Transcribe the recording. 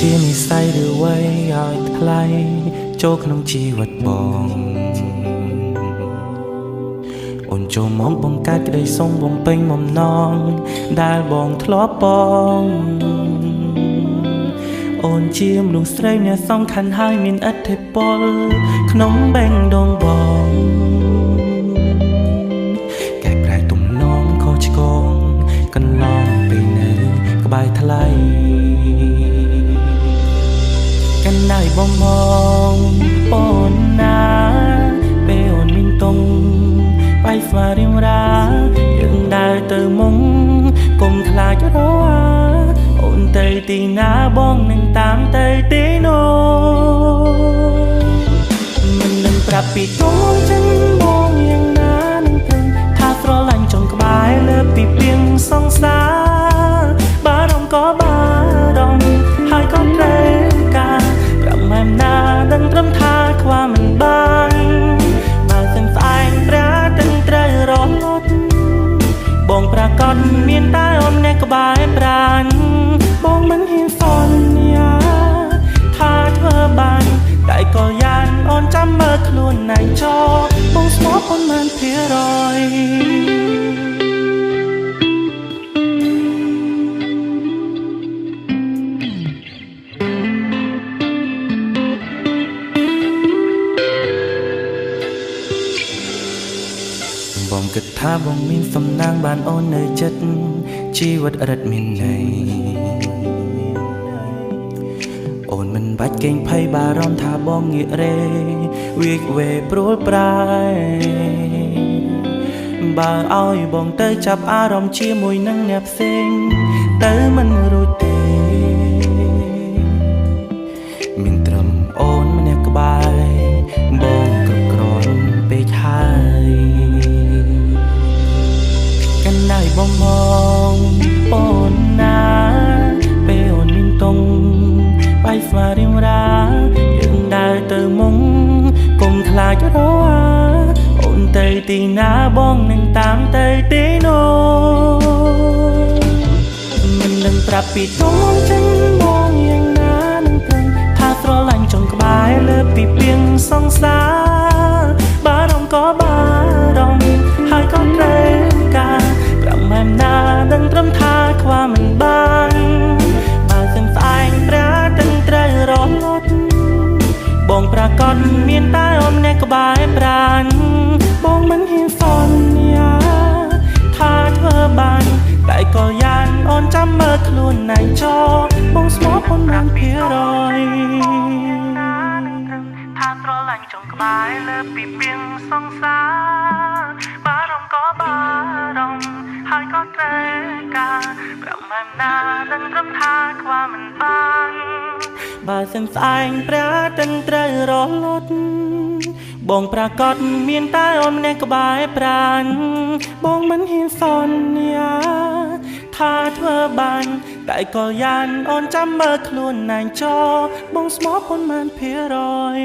ជានិស្ស័យឬអ្វីឲ្យថ្លៃចូលក្នុងជីវិតបងអូនចូលមកបង្កើតក្តីសុំបំពេញបំណងដែលបងធ្លាប់បងអូនជាមនុស្សស្រីអ្នកសំខាន់ហើយមានឥទ្ធិពលក្នុងបេះដូងបងកែប្រែទំនងខុសឆ្គងកន្លងពេលនៅក្បែរថ្លៃកាន់ដៃបងបងអូនណាពេលអូនមានតុងបាយស្វារៀងរាយើងដើរទៅមុខកុំខ្លាចរវល់អូនទៅទីណាបងនឹងតាមទៅទីនោះមិននឹងប្រាប់ពីទុំចិនបងយ៉ាងណានឹងព្រមថាស្រឡាញ់ចុងក្បែរលើពីពីងសង្សារបារម្ភក៏បារម្ភហើយក៏ត្រូវការប្រមាណណាដឹងត្រឹមថាខ្វះមិនបានបើសិនស្អែកប្រាទាំងត្រូវរត់បងប្រកាសមានតែអូនអ្នកក្បែរប្រានបងមិនហ៊ានសន្យាថាធ្វើបានតែក៏យ៉ាងអូនចាំមើលខ្លួនឯងចោលបងស្មោះអូនមិនភារយបងគិតថាបងមានសំណាងបានអូននៅចិត្តជីវិតរិតមានន័យអូនមិនបាច់កេងភ័យបារម្ភថាបងងាករេវាវេព្រួលប្រែបើឲ្យបងទៅចាប់អារម្មណ៍ជាមួយនឹងអ្នកផ្សេងទៅមិនរួចទេមានត្រឹមអូនម្នាក់ក្បែរបងគ្រប់គ្រាន់ពេកហើយកាន់ដៃបងបងអូនណាពេលអូនមានតុងបាយស្វារៀងរាយើងដើរទៅមុខកុំខ្លាចរវល់អូនទៅទីណាបងនឹងតាមទៅទីនោះមិននឹងប្រាប់ពីទុំចិនបងយ៉ាងណានឹងព្រមថាស្រឡាញ់ចុងក្បែរលើពីពីងសង្សារបារម្ភក៏បារម្ភហើយក៏ត្រូវការប្រមាណណាដឹងត្រឹមថាខ្វះមិនបានបើសិនស្អែកប្រាទាំងត្រូវរត់បងប្រកាសមានតែអូនអ្នកក្បែរប្រានបងមិនហ៊ានសន្យាថាធ្វើបានតែក៏យ៉ាងអូនចាំមើលខ្លួនឯងចោលបងស្មោះអូនមិនភារយថាស្រឡាញ់ចុងក្បែរលើពីពីងសង្សារបារម្ភក៏បារម្ភហើយក៏ត្រូវការប្រមាណណាដឹងត្រឹមថាខ្វះមិនបានបើសិនស្អែកប្រាទាំងត្រូវរលត់បងប្រកាសមានតែអូនម្នាក់ក្បែរប្រានបងមិនហ៊ានសន្យាថាធ្វើបានតែក៏យ៉ាងអូនចាំមើលខ្លួនឯងចោលបងស្មោះអូនមិនភារយ